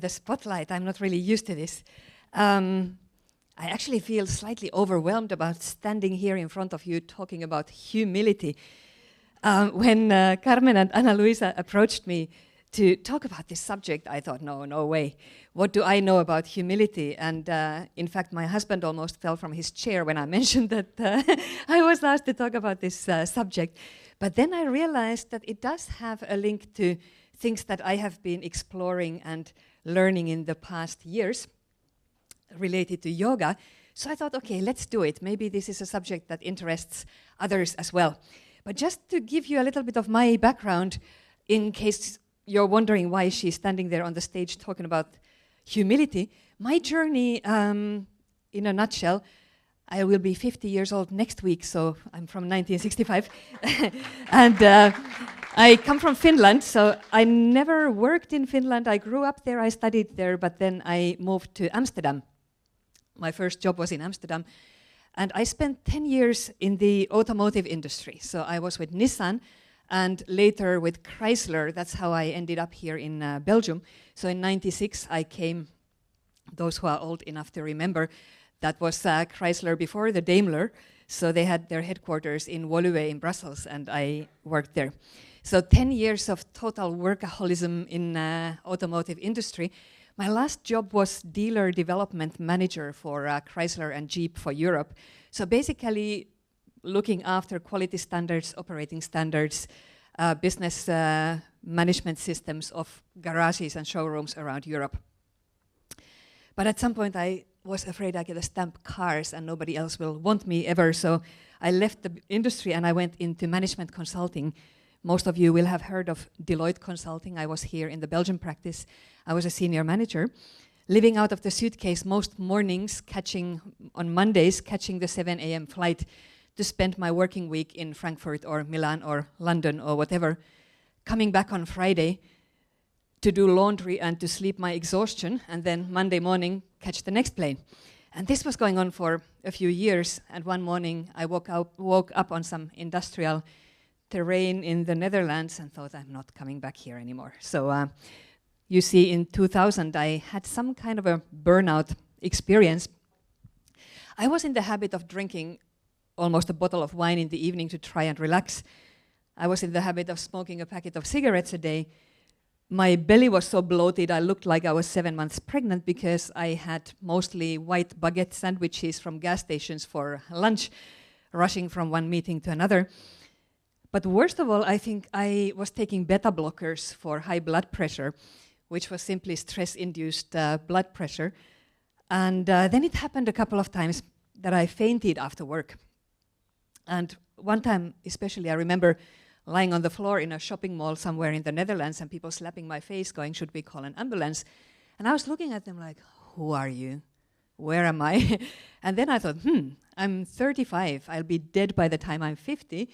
The spotlight. I'm not really used to this. I actually feel slightly overwhelmed about standing here in front of you talking about humility. When Carmen and Ana Luisa approached me to talk about this subject, I thought, no way. What do I know about humility? And in fact, my husband almost fell from his chair when I mentioned that I was asked to talk about this subject. But then I realized that it does have a link to things that I have been exploring and learning in the past years related to yoga. So I thought, okay, let's do it. Maybe this is a subject that interests others as well. But just to give you a little bit of my background, in case you're wondering why she's standing there on the stage talking about humility, my journey, in a nutshell, I will be 50 years old next week, so I'm from 1965. And I come from Finland, so I never worked in Finland. I grew up there, I studied there, but then I moved to Amsterdam. My first job was in Amsterdam. And I spent 10 years in the automotive industry. So I was with Nissan and later with Chrysler. That's how I ended up here in Belgium. So in 96, I came, those who are old enough to remember, that was Chrysler before the Daimler. So they had their headquarters in Woluwe in Brussels, and I worked there. So 10 years of total workaholism in automotive industry. My last job was dealer development manager for Chrysler and Jeep for Europe. So basically looking after quality standards, operating standards, business management systems of garages and showrooms around Europe. But at some point I was afraid I get a stamp cars and nobody else will want me ever. So I left the industry and I went into management consulting. Most of you will have heard of Deloitte Consulting. I was here in the Belgian practice. I was a senior manager, living out of the suitcase most mornings, on Mondays, catching the 7 a.m. flight to spend my working week in Frankfurt or Milan or London or whatever, coming back on Friday to do laundry and to sleep my exhaustion, and then Monday morning, catch the next plane. And this was going on for a few years, and one morning I woke up on some industrial terrain in the Netherlands and thought, I'm not coming back here anymore. So you see, in 2000, I had some kind of a burnout experience. I was in the habit of drinking almost a bottle of wine in the evening to try and relax. I was in the habit of smoking a packet of cigarettes a day. My belly was so bloated, I looked like I was 7 months pregnant because I had mostly white baguette sandwiches from gas stations for lunch, rushing from one meeting to another. But worst of all, I think I was taking beta blockers for high blood pressure, which was simply stress-induced blood pressure. And then it happened a couple of times that I fainted after work. And one time especially, I remember lying on the floor in a shopping mall somewhere in the Netherlands and people slapping my face going, should we call an ambulance? And I was looking at them like, who are you? Where am I? And then I thought, I'm 35. I'll be dead by the time I'm 50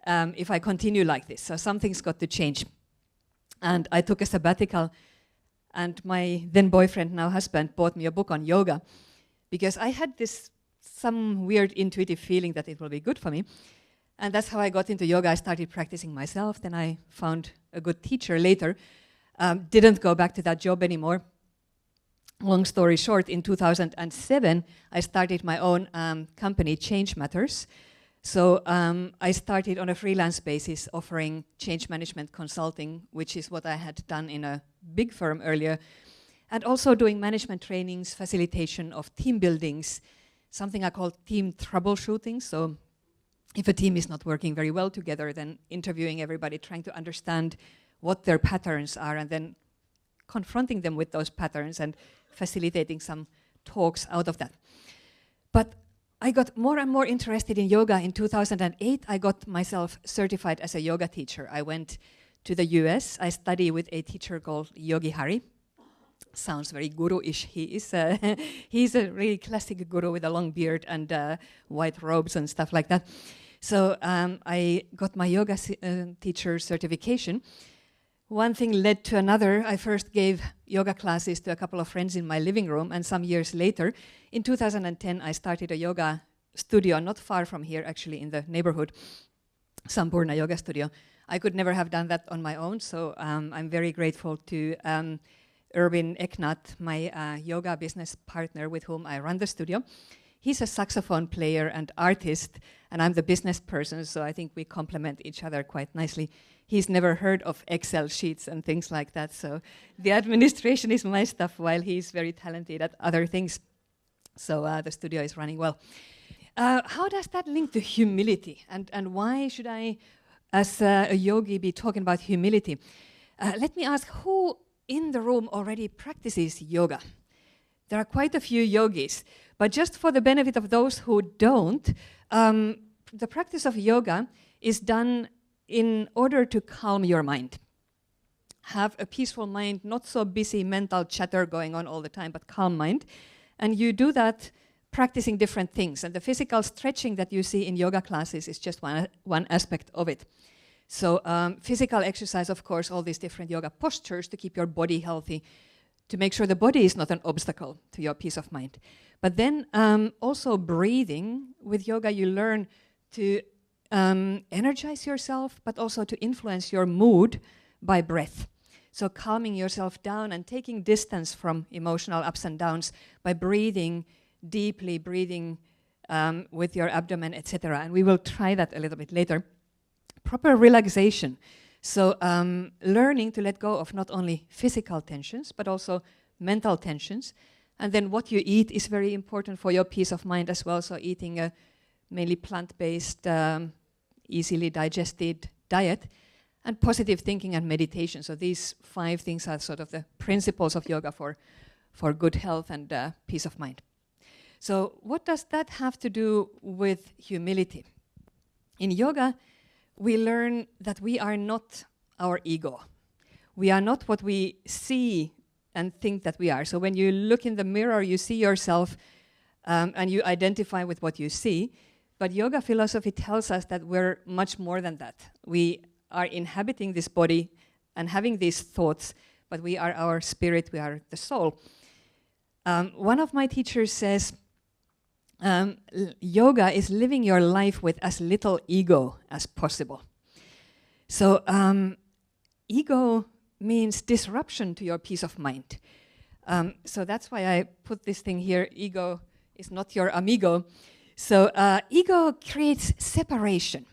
if I continue like this. So something's got to change. And I took a sabbatical, and my then boyfriend, now husband, bought me a book on yoga because I had some weird intuitive feeling that it will be good for me. And that's how I got into yoga. I started practicing myself. Then I found a good teacher later. Didn't go back to that job anymore. Long story short, in 2007, I started my own company, Change Matters. So I started on a freelance basis offering change management consulting, which is what I had done in a big firm earlier, and also doing management trainings, facilitation of team buildings, something I call team troubleshooting. So if a team is not working very well together, then interviewing everybody, trying to understand what their patterns are, and then confronting them with those patterns and facilitating some talks out of that. But I got more and more interested in yoga. In 2008, I got myself certified as a yoga teacher. I went to the US. I study with a teacher called Yogi Hari. Sounds very guru-ish. He is he's a really classic guru with a long beard and white robes and stuff like that. So I got my yoga teacher certification. One thing led to another. I first gave yoga classes to a couple of friends in my living room, and some years later, in 2010, I started a yoga studio not far from here, actually in the neighborhood, Sampurna Yoga Studio. I could never have done that on my own, so I'm very grateful to Erwin Eknat, my yoga business partner with whom I run the studio. He's a saxophone player and artist, and I'm the business person, so I think we complement each other quite nicely. He's never heard of Excel sheets and things like that, so the administration is my stuff while he's very talented at other things. So the studio is running well. How does that link to humility? And why should I, as a yogi, be talking about humility? Let me ask, who in the room already practices yoga? There are quite a few yogis, but just for the benefit of those who don't, the practice of yoga is done in order to calm your mind. Have a peaceful mind, not so busy mental chatter going on all the time, but calm mind. And you do that practicing different things. And the physical stretching that you see in yoga classes is just one aspect of it. So physical exercise, of course, all these different yoga postures to keep your body healthy, to make sure the body is not an obstacle to your peace of mind. But then also breathing. With yoga, you learn to energize yourself, but also to influence your mood by breath. So calming yourself down and taking distance from emotional ups and downs by breathing deeply, breathing with your abdomen, etc. And we will try that a little bit later. Proper relaxation. So learning to let go of not only physical tensions, but also mental tensions. And then what you eat is very important for your peace of mind as well. So eating a mainly plant-based, easily digested diet, and positive thinking and meditation. So these 5 things are sort of the principles of yoga for good health and peace of mind. So what does that have to do with humility? In yoga, we learn that we are not our ego. We are not what we see and think that we are. So when you look in the mirror, you see yourself and you identify with what you see. But yoga philosophy tells us that we're much more than that. We are inhabiting this body and having these thoughts, but we are our spirit, we are the soul. One of my teachers says, yoga is living your life with as little ego as possible. So ego means disruption to your peace of mind. So that's why I put this thing here, ego is not your amigo. So ego creates separation.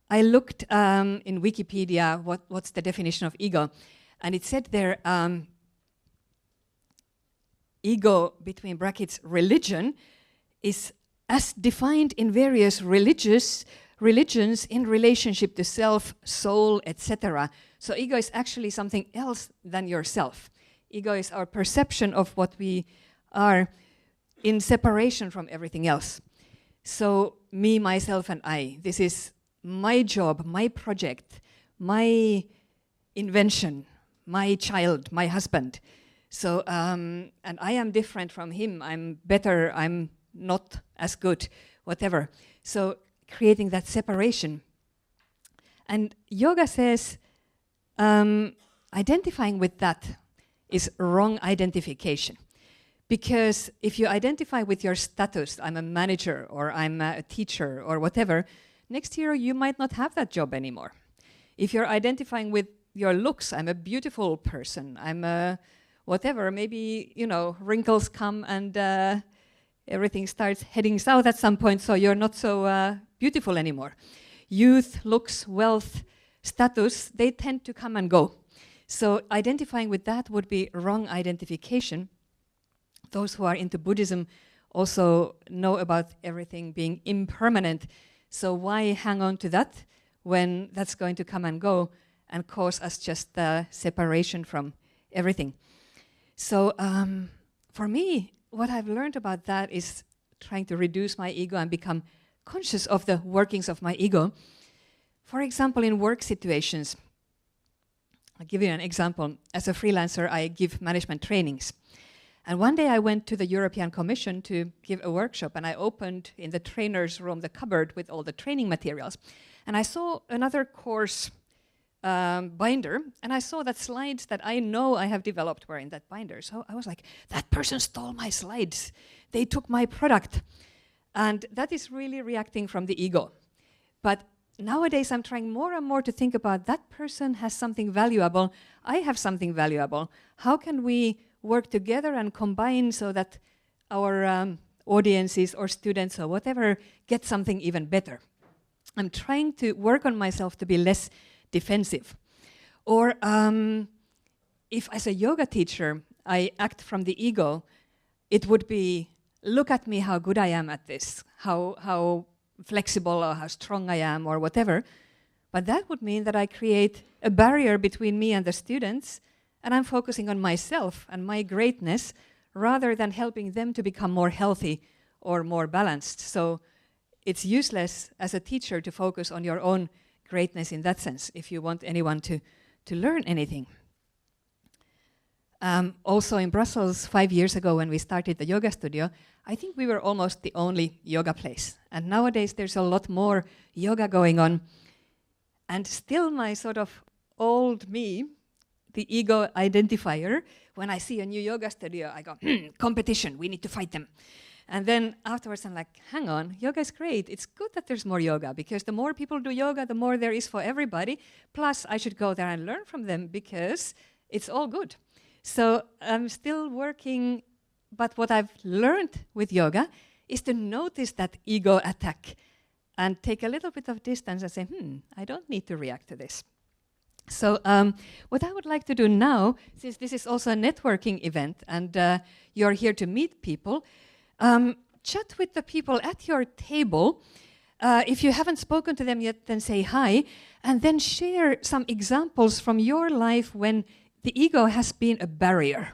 I looked in Wikipedia what's the definition of ego, and it said there, ego, between brackets, religion, is as defined in various religions in relationship to self, soul, etc. So ego is actually something else than yourself. Ego is our perception of what we are in separation from everything else. So me, myself, and I. This is my job, my project, my invention, my child, my husband. So, and I am different from him. I'm better, I'm not as good, whatever. So creating that separation. And yoga says identifying with that is wrong identification. Because if you identify with your status, I'm a manager or I'm a teacher or whatever, next year you might not have that job anymore. If you're identifying with your looks, I'm a beautiful person, I'm a whatever, maybe, you know, wrinkles come and everything starts heading south at some point, so you're not so beautiful anymore. Youth, looks, wealth, status, they tend to come and go. So identifying with that would be wrong identification. Those who are into Buddhism also know about everything being impermanent. So why hang on to that when that's going to come and go and cause us just separation from everything? So for me, what I've learned about that is trying to reduce my ego and become conscious of the workings of my ego. For example, in work situations, I'll give you an example. As a freelancer, I give management trainings. And one day I went to the European Commission to give a workshop, and I opened in the trainer's room the cupboard with all the training materials. And I saw another course binder, and I saw that slides that I know I have developed were in that binder. So I was like, that person stole my slides. They took my product. And that is really reacting from the ego. But nowadays I'm trying more and more to think about that person has something valuable. I have something valuable. How can we work together and combine so that our audiences or students or whatever get something even better? I'm trying to work on myself to be less defensive. Or if as a yoga teacher I act from the ego, it would be, look at me how good I am at this, how flexible or how strong I am or whatever. But that would mean that I create a barrier between me and the students, and I'm focusing on myself and my greatness rather than helping them to become more healthy or more balanced. So it's useless as a teacher to focus on your own greatness in that sense if you want anyone to learn anything. Also in Brussels 5 years ago when we started the yoga studio, I think we were almost the only yoga place. And nowadays there's a lot more yoga going on. And still my sort of old me, the ego identifier, when I see a new yoga studio, I go, competition, we need to fight them. And then afterwards I'm like, hang on, yoga is great. It's good that there's more yoga, because the more people do yoga, the more there is for everybody. Plus I should go there and learn from them because it's all good. So I'm still working, but what I've learned with yoga is to notice that ego attack and take a little bit of distance and say, I don't need to react to this. So what I would like to do now, since this is also a networking event and you're here to meet people, chat with the people at your table. If you haven't spoken to them yet, then say hi, and then share some examples from your life when the ego has been a barrier.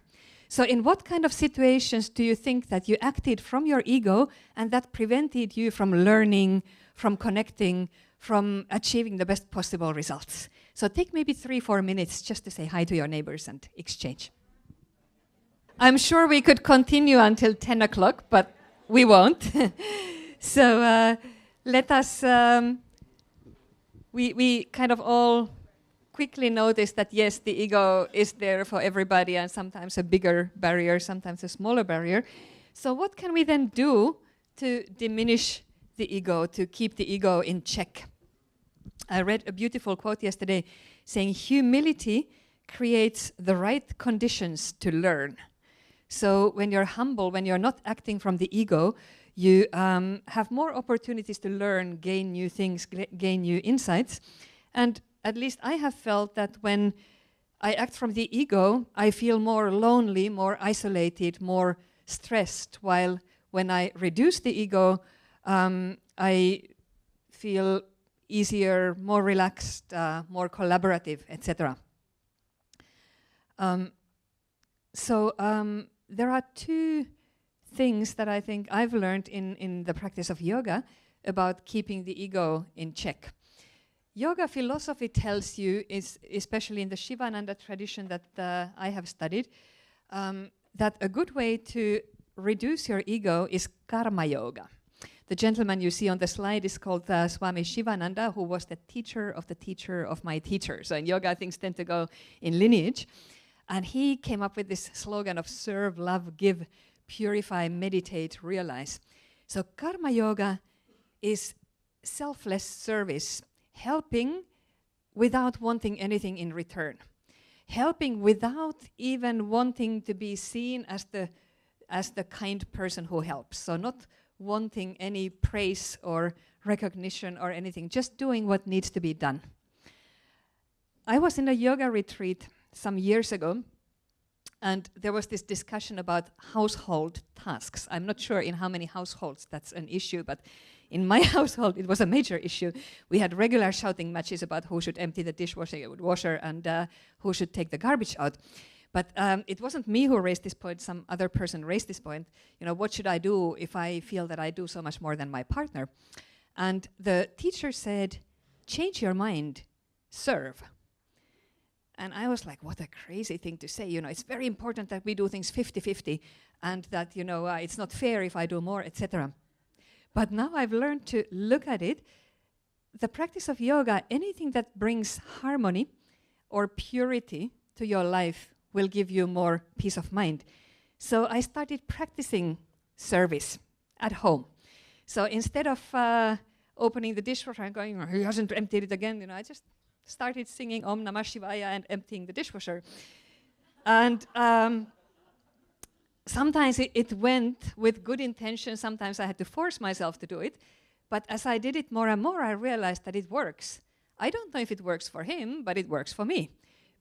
So in what kind of situations do you think that you acted from your ego and that prevented you from learning, from connecting, from achieving the best possible results? So take maybe 3-4 minutes just to say hi to your neighbors and exchange. I'm sure we could continue until 10 o'clock, but we won't. So let us, we kind of all quickly notice that yes, the ego is there for everybody, and sometimes a bigger barrier, sometimes a smaller barrier. So what can we then do to diminish the ego, to keep the ego in check? I read a beautiful quote yesterday saying humility creates the right conditions to learn. So when you're humble, when you're not acting from the ego, you have more opportunities to learn, gain new things, gain new insights. And at least I have felt that when I act from the ego, I feel more lonely, more isolated, more stressed, while when I reduce the ego, I feel easier, more relaxed, more collaborative, etc. So there are two things that I think I've learned in the practice of yoga about keeping the ego in check. Yoga philosophy tells you, especially in the Shivananda tradition that I have studied, that a good way to reduce your ego is karma yoga. The gentleman you see on the slide is called Swami Shivananda, who was the teacher of my teacher. So in yoga, things tend to go in lineage. And he came up with this slogan of serve, love, give, purify, meditate, realize. So karma yoga is selfless service, helping without wanting anything in return, helping without even wanting to be seen as the kind person who helps. So not wanting any praise or recognition or anything, just doing what needs to be done. I was in a yoga retreat some years ago, and there was this discussion about household tasks. I'm not sure in how many households that's an issue, but in my household, it was a major issue. We had regular shouting matches about who should empty the dishwasher and who should take the garbage out. But it wasn't me who raised this point. Some other person raised this point. You know, what should I do if I feel that I do so much more than my partner? And the teacher said, change your mind, serve. And I was like, what a crazy thing to say. It's very important that we do things 50-50 and that, it's not fair if I do more, etc. But now I've learned to look at it. The practice of yoga, anything that brings harmony or purity to your life will give you more peace of mind. So I started practicing service at home. So instead of opening the dishwasher and going, he hasn't emptied it again, I just started singing Om Namah Shivaya and emptying the dishwasher. And sometimes it went with good intention. Sometimes I had to force myself to do it. But as I did it more and more, I realized that it works. I don't know if it works for him, but it works for me.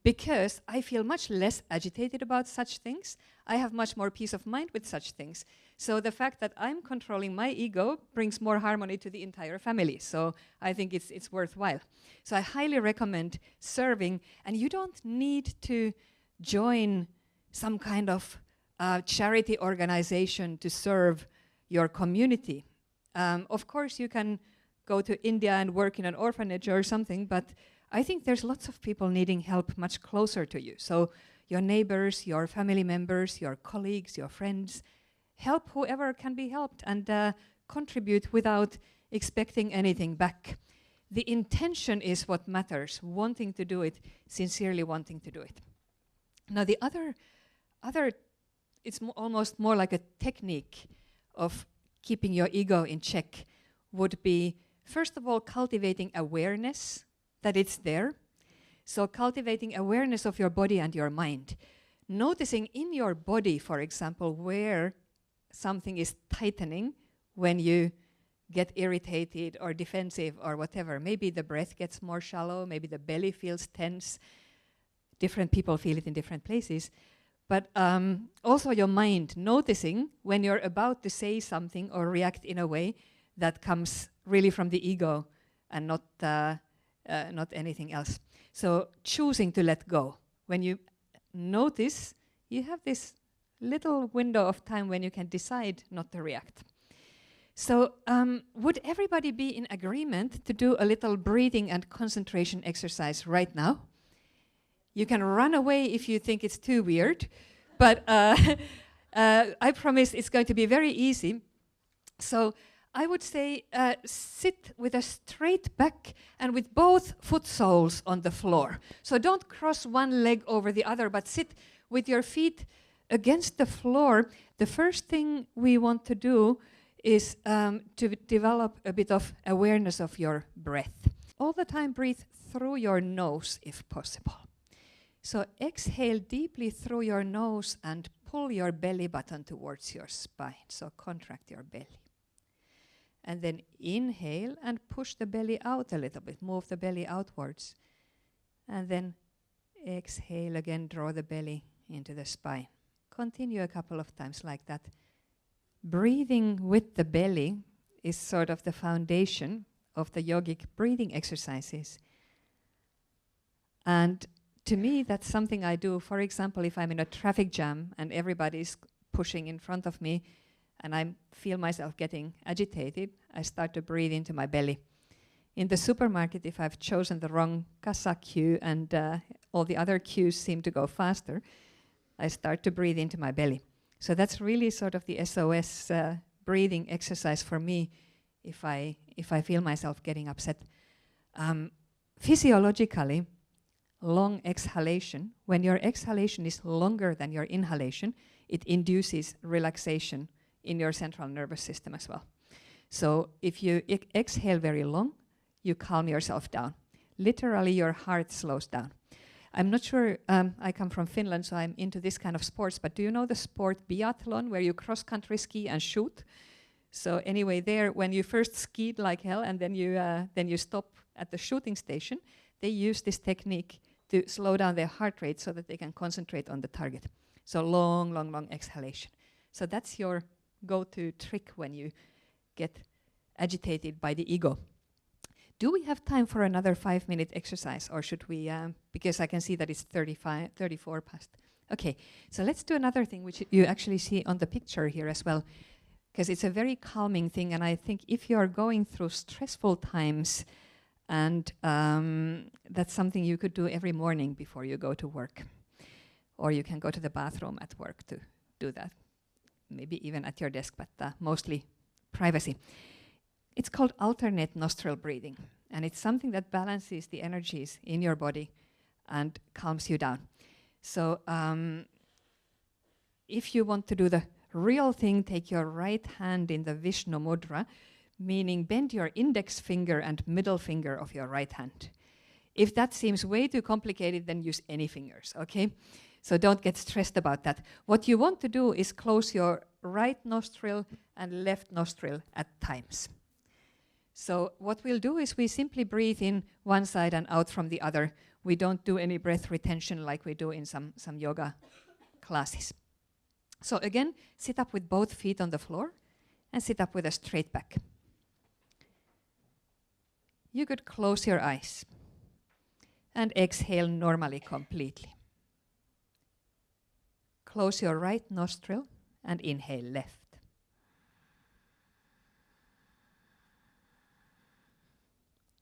Because I feel much less agitated about such things. I have much more peace of mind with such things. So the fact that I'm controlling my ego brings more harmony to the entire family. So I think it's worthwhile. So I highly recommend serving. And you don't need to join some kind of charity organization to serve your community. Of course, you can go to India and work in an orphanage or something, but I think there's lots of people needing help much closer to you. So your neighbors, your family members, your colleagues, your friends, help whoever can be helped and contribute without expecting anything back. The intention is what matters, wanting to do it, sincerely wanting to do it. Now the other it's almost more like a technique of keeping your ego in check would be, first of all, cultivating awareness that it's there. So cultivating awareness of your body and your mind. Noticing in your body, for example, where something is tightening when you get irritated or defensive or whatever. Maybe the breath gets more shallow, maybe the belly feels tense. Different people feel it in different places. But also your mind, noticing when you're about to say something or react in a way that comes really from the ego and not anything else. So choosing to let go. When you notice, you have this little window of time when you can decide not to react. So would everybody be in agreement to do a little breathing and concentration exercise right now? You can run away if you think it's too weird, but I promise it's going to be very easy. So I would say sit with a straight back and with both foot soles on the floor. So don't cross one leg over the other, but sit with your feet against the floor. The first thing we want to do is to develop a bit of awareness of your breath. All the time breathe through your nose if possible. So exhale deeply through your nose and pull your belly button towards your spine. So contract your belly. And then inhale and push the belly out a little bit. Move the belly outwards. And then exhale again, draw the belly into the spine. Continue a couple of times like that. Breathing with the belly is sort of the foundation of the yogic breathing exercises. And to me, that's something I do. For example, if I'm in a traffic jam and everybody's pushing in front of me and I feel myself getting agitated, I start to breathe into my belly. In the supermarket, if I've chosen the wrong kassa queue and all the other queues seem to go faster, I start to breathe into my belly. So that's really sort of the SOS breathing exercise for me if I feel myself getting upset. Physiologically, long exhalation, when your exhalation is longer than your inhalation, it induces relaxation in your central nervous system as well. So if you exhale very long, you calm yourself down. Literally, your heart slows down. I'm not sure, I come from Finland, so I'm into this kind of sports, but do you know the sport biathlon, where you cross-country ski and shoot? So anyway, there, when you first skied like hell and then you stop at the shooting station, they use this technique to slow down their heart rate so that they can concentrate on the target. So long, long, long exhalation. So that's your go-to trick when you get agitated by the ego. Do we have time for another 5-minute exercise, or should we, because I can see that it's 34 past. Okay, so let's do another thing, which you actually see on the picture here as well, because it's a very calming thing, and I think if you're going through stressful times, And that's something you could do every morning before you go to work. Or you can go to the bathroom at work to do that. Maybe even at your desk, but mostly privacy. It's called alternate nostril breathing. And it's something that balances the energies in your body and calms you down. So if you want to do the real thing, take your right hand in the Vishnu Mudra, meaning bend your index finger and middle finger of your right hand. If that seems way too complicated, then use any fingers, okay? So don't get stressed about that. What you want to do is close your right nostril and left nostril at times. So what we'll do is we simply breathe in one side and out from the other. We don't do any breath retention like we do in some yoga classes. So again, sit up with both feet on the floor and sit up with a straight back. You could close your eyes and exhale normally completely. Close your right nostril and inhale left.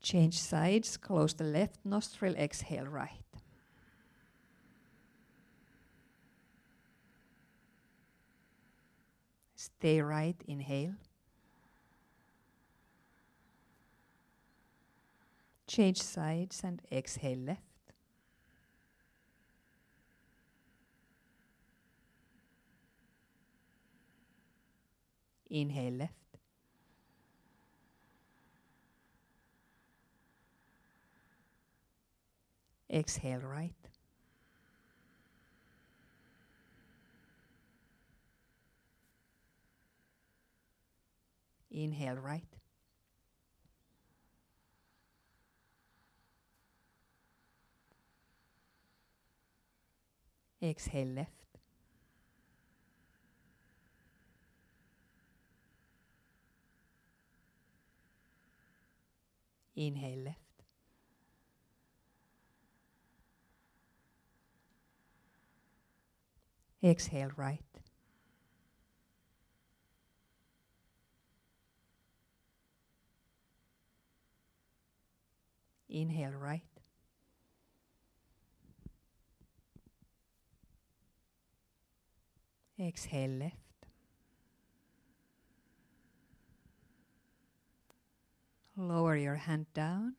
Change sides, close the left nostril, exhale right. Stay right, inhale. Change sides and exhale left. Inhale left. Exhale right. Inhale right. Exhale left. Inhale left. Exhale right. Inhale right. Exhale left. Lower your hand down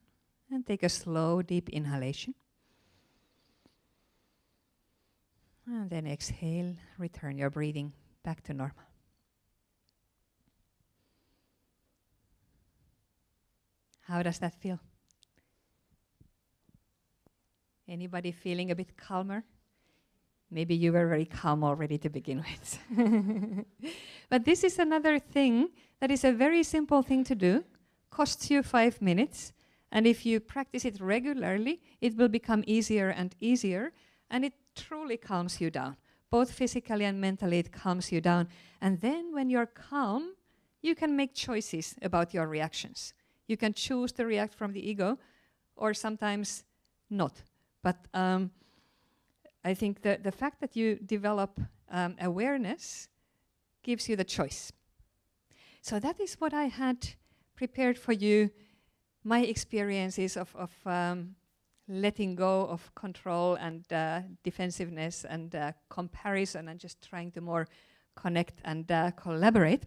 and take a slow, deep inhalation. And then exhale, return your breathing back to normal. How does that feel? Anybody feeling a bit calmer? Maybe you were very calm already to begin with. But this is another thing that is a very simple thing to do, costs you 5 minutes, and if you practice it regularly, it will become easier and easier, and it truly calms you down. Both physically and mentally, it calms you down. And then when you're calm, you can make choices about your reactions. You can choose to react from the ego, or sometimes not. But I think the fact that you develop awareness gives you the choice. So that is what I had prepared for you, my experiences of letting go of control and defensiveness and comparison and just trying to more connect and collaborate.